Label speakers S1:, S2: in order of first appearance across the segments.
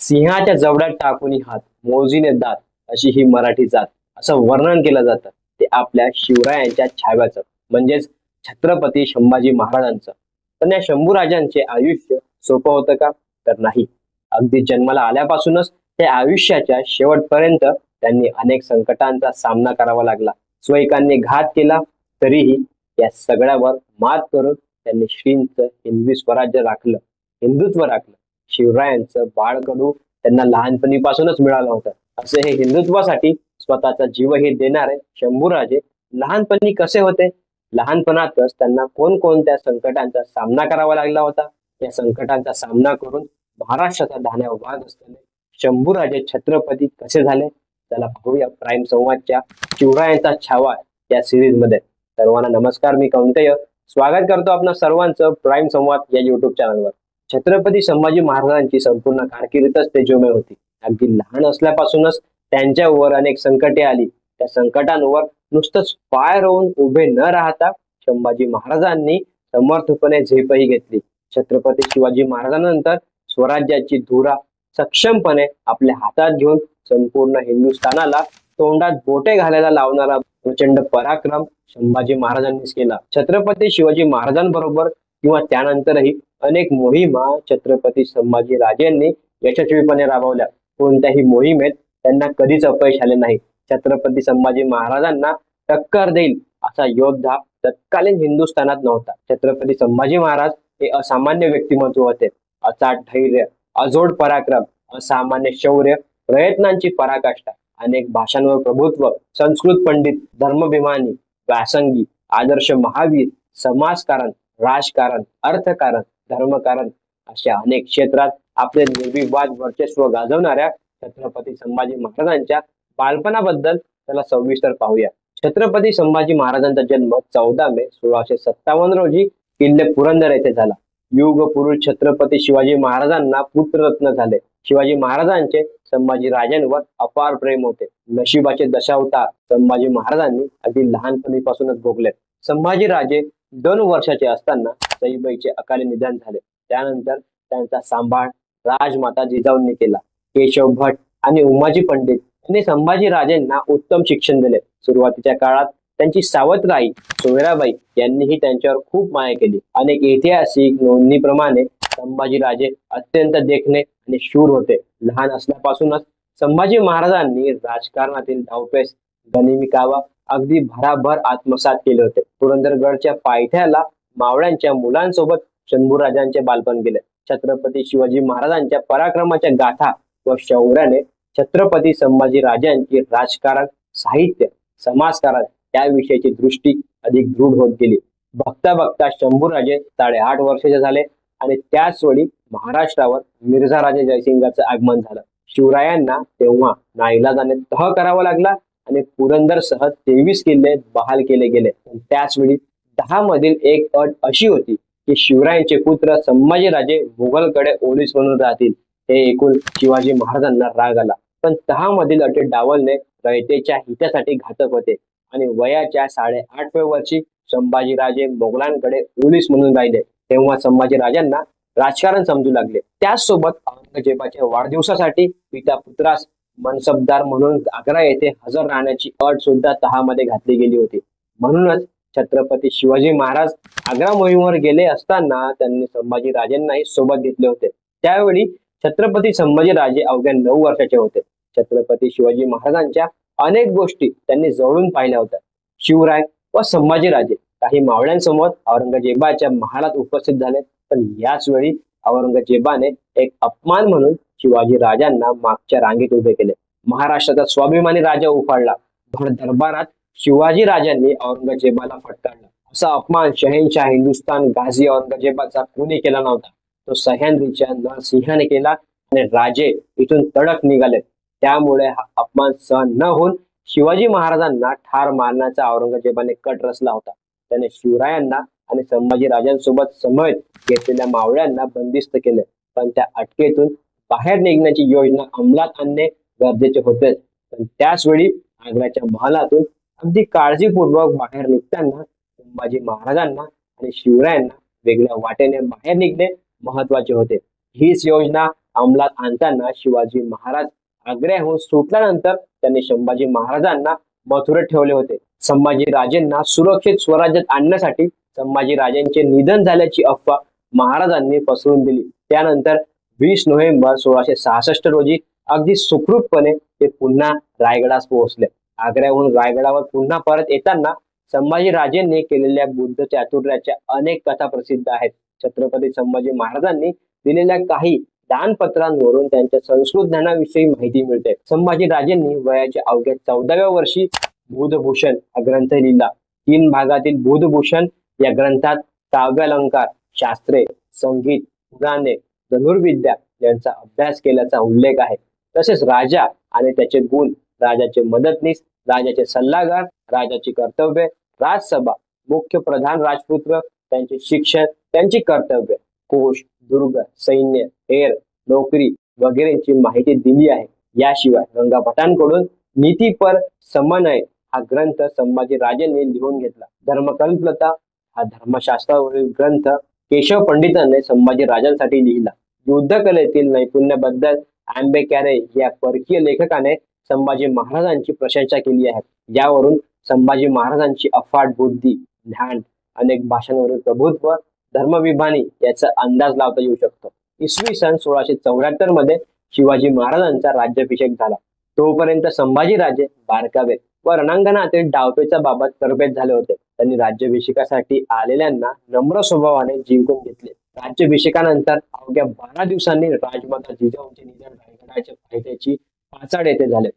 S1: सिंहाच्या जवळात टाकून हात मोजीने दात अशी ही मराठी जात असं वर्णन केलं जातं ते आपल्या शिवरायांच्या छाव्याचं म्हणजेच छत्रपती संभाजी महाराजांचं. पण या शंभूराजांचे आयुष्य सोपं होतं का? तर नाही. अगदी जन्माला आल्यापासूनच त्या आयुष्याच्या शेवटपर्यंत त्यांनी अनेक संकटांचा सामना करावा लागला. स्वैकांनी घात केला तरीही या सगळ्यावर मात करून त्यांनी श्रींचं हिंदवी स्वराज्य राखलं, हिंदुत्व राखलं. शिवरायांचं बाळकडू त्यांना लहानपणीपासूनच मिळालं होतं. असे हे हिंदुत्वासाठी स्वतःचा जीवही देणारे शंभूराजे लहानपणी कसे होते? लहानपणातच त्यांना कोणकोणत्या संकटांचा सामना करावा लागला होता? या संकटांचा सामना करून महाराष्ट्राचा धान्यावर वाद असलेले शंभूराजे छत्रपती कसे झाले? चला पाहूया प्राईम संवादच्या शिवरायांचा छावा या सिरीज मध्ये. सर्वांना नमस्कार, मी कौंतेय स्वागत करतो आपणा सर्वांचं प्राईम संवाद या युट्यूब चॅनलवर. छत्रपती संभाजी महाराजांची संपूर्ण कारकीर्दच तेजोमय होती. अगदी लहान असल्यापासूनच त्यांच्यावर अनेक संकटे आली. त्या संकटांवर नुसतंच पाय रोवून उभे न राहता संभाजी महाराजांनी समर्थपणे झेपही घेतली. छत्रपती शिवाजी महाराजांनंतर स्वराज्याची धुरा सक्षमपणे आपल्या हातात घेऊन संपूर्ण हिंदुस्थानाला तोंडात बोटे घालायला लावणारा प्रचंड पराक्रम संभाजी महाराजांनीच केला. छत्रपती शिवाजी महाराजांबरोबर किंवा त्यानंतरही अनेक मोहिमा छत्रपती संभाजी राजेंनी यशस्वीपणे राबवल्या. कोणत्याही मोहिमेत त्यांना कधीच अपयश आले नाही. छत्रपती संभाजी महाराजांना टक्कर देईल असा योद्धा तत्कालीन हिंदुस्थानात नव्हता. छत्रपती संभाजी महाराज हे असामान्य व्यक्तिमत्व होते. अचाट धैर्य, अजोड पराक्रम, असामान्य शौर्य, प्रयत्नांची पराकाष्ठा, अनेक भाषांवर प्रभुत्व, संस्कृत पंडित, धर्मभिमानी, व्यासंगी, आदर्श महावीर, समाजकारण, राजकारण, अर्थकारण, धर्मकारण अशा अनेक क्षेत्रात आपले निर्विवाद वर्चस्व गाजवणाऱ्या छत्रपती संभाजी महाराजांच्या बालपणाबद्दल त्याला सविस्तर पाहूया. छत्रपती संभाजी महाराजांचा जन्म 14 मे 1657 रोजी किल्ले पुरंदर येथे झाला. युग पुरुष छत्रपती शिवाजी महाराजांना पुत्ररत्न झाले. शिवाजी महाराजांचे संभाजी राजांवर अपार प्रेम होते. नशिबाचे दशावतार संभाजी महाराजांनी अगदी लहानपणीपासूनच भोगले. संभाजी राजे 2 वर्षाचे असताना सईबाईचे अकाली निधन झाले. त्यानंतर त्यांचा सांभाळ राजमाता जिजाऊंनी केला. केशव भट आणि उमाजी पंडित यांनी संभाजी राजेंना उत्तम शिक्षण दिले. सुरुवातीच्या काळात त्यांची सावत्र आई सोयराबाई यांनीही त्यांच्यावर खूप माया केली. अनेक ऐतिहासिक नोंदणीप्रमाणे संभाजी राजे अत्यंत देखणे आणि शूर होते. लहान असल्यापासूनच संभाजी महाराजांनी राजकारणातील धावपेच गनिमी कावा अगदी भराभर आत्मसात केले होते. पुरंदरगडच्या पायथ्याला मावळ्यांच्या मुलांसोबत शंभूराजांचे बालपण गेले. छत्रपती शिवाजी महाराजांच्या पराक्रमाच्या गाथा व शौर्याने छत्रपती संभाजी राजांची राजकारण, साहित्य, समाजकारण याविषयीची दृष्टी अधिक दृढ होत गेली. बघता बघता शंभूराजे 8.5 वर्षाचे झाले आणि त्याच वेळी महाराष्ट्रावर मिर्झाराजे जयसिंगाचं आगमन झालं. शिवरायांना तेव्हा नाईलाजाने तह करावा लागला आणि पुरंदरसह 23 किल्ले बहाल केले गेले. त्याच वेळी 10 मधील एक अट अशी होती की शिवरायांचे पुत्र संभाजीराजे मुघलकडे ओलीस म्हणून राहतील. हे ऐकून शिवाजी महाराजांना राग आला. पण 10 मधील अटी डावलणे रयतेच्या हितासाठी घातक होते आणि वयाच्या 8.5व्या वर्षी संभाजीराजे मोगलांकडे ओलीस म्हणून राहिले. तेव्हा संभाजीराजांना राजकारण समजू लागले. त्याचसोबत औरंगजेबाच्या वाढदिवसासाठी पिता पुत्रास मनसबदार म्हणून आग्रा येथे हजर राहण्याची अट सुद्धा 10 मध्ये घातली गेली होती. म्हणूनच छत्रपती शिवाजी महाराज आग्रा मोहिमेवर गेले असताना त्यांनी संभाजीराजेंनाही सोबत घेतले होते. त्यावेळी छत्रपती संभाजीराजे अवघ्या 9 वर्षाचे होते. छत्रपती शिवाजी महाराजांच्या अनेक गोष्टी त्यांनी जवळून पाहिल्या होत्या. शिवराय व संभाजीराजे काही मावळ्यांसमोर औरंगजेबाच्या महालात उपस्थित झाले. पण याच वेळी औरंगजेबाने एक अपमान म्हणून शिवाजी राजांना मागच्या रांगेत उभे केले. महाराष्ट्राचा स्वाभिमानी राजा उफाळला. भर दरबारात शिवाजी राजांनी औरंगजेबाला फटकारला. असा अपमान शहेनशाह हिंदुस्थान गाझी औरंगजेबाचा कोणी केला नव्हता. तो सह्याद्रीच्या नरसिंहाने केला आणि राजे इथून तडक निघाले. त्यामुळे हा अपमान सहन न होऊन शिवाजी महाराजांना ठार मारण्याचा औरंगजेबाने कट रचला होता. त्याने शिवरायांना आणि संभाजी राजांसोबत समवेत घेतलेल्या मावळ्यांना बंदिस्त केले. पण त्या अटकेतून बाहेर निघण्याची योजना अंमलात आणणे गरजेचे होते. पण त्याच वेळी आग्र्याच्या महालातून अगदी काळजीपूर्वक बाहेर निघताना संभाजी महाराजांना आणि शिवरायांना वेगळ्या वाटेने बाहेर निघणे महत्वाचे होते. हीच योजना अंमलात आणताना शिवाजी महाराज आग्र्याहून सुटल्यानंतर त्यांनी संभाजी महाराजांना मथुरेत ठेवले होते. संभाजी राजेंना सुरक्षित स्वराज्यात आणण्यासाठी संभाजी राजेंचे निधन झाल्याची अफवा महाराजांनी पसरवून दिली. त्यानंतर 20 नोव्हेंबर 1666 रोजी अगदी सुखरूपपणे ते पुन्हा रायगडास पोहोचले. आग्र्याहून रायगडावर पुन्हा परत येताना संभाजी राजेंनी केलेल्या बुद्ध चातुर्याच्या अनेक कथा प्रसिद्ध आहेत. छत्रपती संभाजी महाराजांनी दिलेल्या काही दानपत्रांवरून त्यांच्या संस्कृत ज्ञानाविषयी माहिती मिळते. संभाजी राजेंनी वयाच्या अवघ्या 14व्या वर्षी बुधभूषण हा ग्रंथ लिहिला. 3 भागातील बुधभूषण या ग्रंथात काव्यालंकार, शास्त्रे, संगीत, पुराणे, धनुर्विद्या यांचा अभ्यास केल्याचा उल्लेख आहे. तसेच राजा आणि त्याचे गुण, राजाचे मदतनीस, राजाचे सल्लागार, राजाची कर्तव्ये, राजसभा, मुख्य प्रधान राजपुत्र, त्यांचे शिक्षण, त्यांची कर्तव्य, कोश, दुर्ग, सैन्य, हेर, नोकरी वगैरेची माहिती दिली आहे. याशिवाय रंगाभटांकडून नीतीपर समन्वय हा ग्रंथ संभाजी राजेंनी लिहून घेतला. धर्मकल्पलता हा धर्मशास्त्रावरील ग्रंथ केशव पंडितांनी संभाजी राजांसाठी लिहिला. युद्धकलेतील नैपुण्याबद्दल आंबेकॅरे या परकीय लेखकाने संभाजी महाराजांची प्रशंसा केली आहे. यावरून संभाजी महाराजांची अफाट बुद्धी, ज्ञान, अनेक भाषांवरील प्रभुत्व, धर्मविभानी याचा अंदाज लावता येऊ शकतो. इसवी सन 1674 मध्ये शिवाजी महाराजांचा राज्याभिषेक झाला. तोपर्यंत संभाजी राजे बारकावे व रणांगणातील डावपेचा बाबत तरबेज झाले होते. त्यांनी राज्याभिषेकासाठी आलेल्यांना नम्र स्वभावाने जिंकून घेतले. राज्याभिषेकानंतर अवघ्या 12 दिवसांनी राजमाता जिजाऊंचे निधन रायगडाच्या पायथ्याची पाचाड येथे झाले.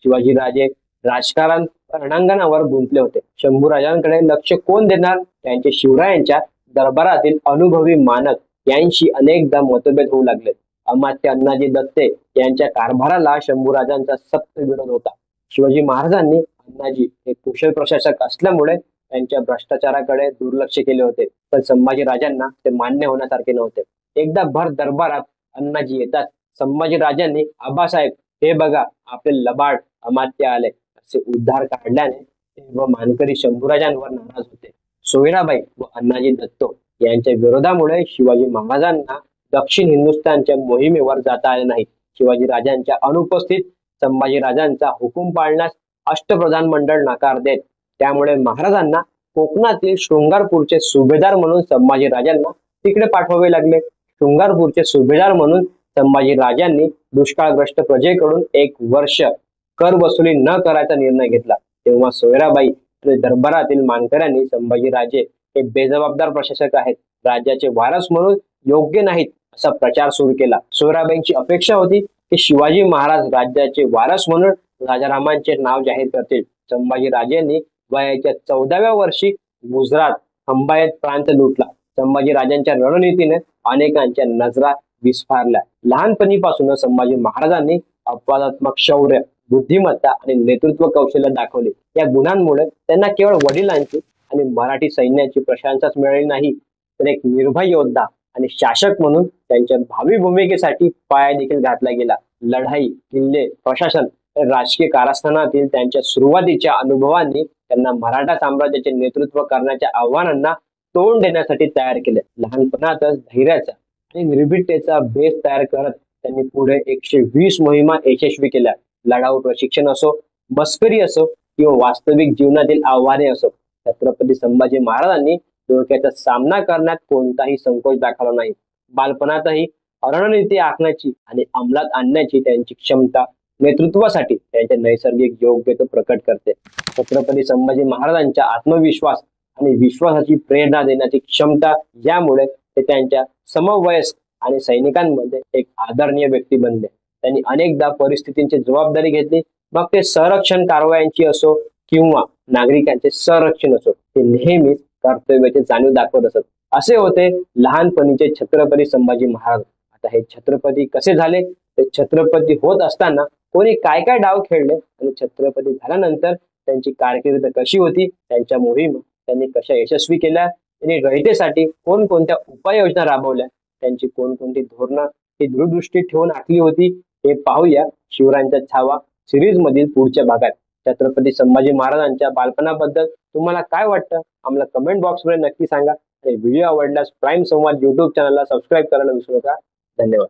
S1: शिवाजी राजे राजकारण रणांगणावर गुंतले होते. शंभूराजांकडे लक्ष कोण देणार? त्यांचे शिवरायांच्या दरबारातील अनुभवी मानक यांशी अनेकदा मतभेद होऊ लागले. अमात्य अण्णाजी दत्ते यांच्या कारभाराला शंभूराजांचा सक्त विरोध होता. शिवाजी महाराजांनी अण्णाजी हे कुशल प्रशासक असल्यामुळे त्यांच्या भ्रष्टाचाराकडे दुर्लक्ष केले होते, पण संभाजी राजांना ते मान्य होण्यासारखे नव्हते. एकदा भर दरबारात अण्णाजी येतात. संभाजी राजांनी आबासाहेब हे बघा आपले लबाड अमात्य आले असे उद्धार काढल्याने ते व मानकरी शंभूराजांवर नाराज होते. सोयराबाई व अण्णाजी दत्तो यांच्या विरोधामुळे शिवाजी महाराजांना दक्षिण हिंदुस्थानच्या मोहिमेवर जाता आले नाही. शिवाजी राजांच्या अनुपस्थित संभाजी राजांचा हुकूम पाळण्यास अष्टप्रधान मंडळ नकार देत. त्यामुळे महाराजांना कोकणातील शृंगारपूरचे सुभेदार म्हणून संभाजी राजांना तिकडे पाठवावे लागले. शृंगारपूरचे सुभेदार म्हणून संभाजी राजांनी दुष्काळग्रस्त प्रजेकडून 1 वर्ष कर वसुली न करायचा निर्णय घेतला. तेव्हा सोयराबाई आणि दरबारातील मानकऱ्यांनी संभाजी राजे हे बेजबाबदार प्रशासक आहेत, राज्याचे वारस म्हणून योग्य नाहीत असा प्रचार सुरू केला. सोयराबाईंची अपेक्षा होती की शिवाजी महाराज राज्याचे वारस म्हणून राजारामांचे नाव जाहीर करतील. संभाजी राजेंनी वयाच्या 14व्या वर्षी गुजरात अंबायत प्रांत लुटला. संभाजी राजांच्या रणनीतीने अनेकांच्या नजरा विस्फारल्या. लहानपणीपासून संभाजी महाराजांनी अपवादात्मक शौर्य, बुद्धिमत्ता आणि नेतृत्व कौशल्य दाखवले. या गुणांमुळे त्यांना केवळ वडिलांची आणि मराठी सैन्याची प्रशंसाच मिळाली नाही, तर एक निर्भय योद्धा आणि शासक म्हणून त्यांच्या भावी भूमिकेसाठी पाया देखील घातला गेला. लढाई, किल्ले, प्रशासन, राजकीय कारस्थानातील त्यांच्या सुरुवातीच्या अनुभवांनी त्यांना मराठा साम्राज्याचे नेतृत्व करण्याच्या आव्हानांना तोंड देण्यासाठी तयार केले. लहानपणातच धैर्याचा आणि निर्भीडतेचा बेस तयार करत त्यांनी पुढे 120 मोहिमा यशस्वी केल्या. लढाऊ प्रशिक्षण असो, मस्करी असो किंवा वास्तविक जीवनातील आव्हाने असो, छत्रपती संभाजी महाराजांनी धोक्याचा सामना करण्यात कोणताही संकोच दाखवला नाही. बालपणातही रणनीती आखण्याची आणि अंमलात आणण्याची त्यांची क्षमता नेतृत्वासाठी त्यांचे नैसर्गिक योग्यता प्रकट करते. छत्रपती संभाजी महाराजांच्या आत्मविश्वास आणि विश्वासाची प्रेरणा देण्याची क्षमता यामुळे ते त्यांच्या समवयस्क आणि सैनिकांमध्ये एक आदरणीय व्यक्ती बनले. त्यांनी अनेकदा परिस्थितींची जबाबदारी घेतली, मग ते संरक्षण कारवायांची असो किंवा नागरिकांचे संरक्षण असो, ते नेहमीच कर्तव्याची जाणीव दाखवत असत. असे होते लहानपणीचे छत्रपती संभाजी महाराज. आता हे छत्रपती कसे झाले? ते छत्रपती होत असताना कोणी काय काय डाव खेळले आणि छत्रपती झाल्यानंतर त्यांची कारकीर्द कशी होती, त्यांच्या मोहीम त्यांनी कशा यशस्वी केल्या, त्यांनी रयतेसाठी कोणकोणत्या उपाययोजना राबवल्या, त्यांची कोणकोणती धोरणं ही दूरदृष्टी ठेवून आखली होती, हे पाहूया शिवरायांचा छावा सिरीज मधील पुढच्या भागात. छत्रपती संभाजी महाराजांच्या बालपणाबद्दल तुम्हाला काय वाटतं आम्हाला कमेंट बॉक्स मध्ये नक्की सांगा. आणि व्हिडिओ आवडल्यास प्राईम संवाद युट्यूब चॅनलला सबस्क्राईब करायला विसरू नका. धन्यवाद.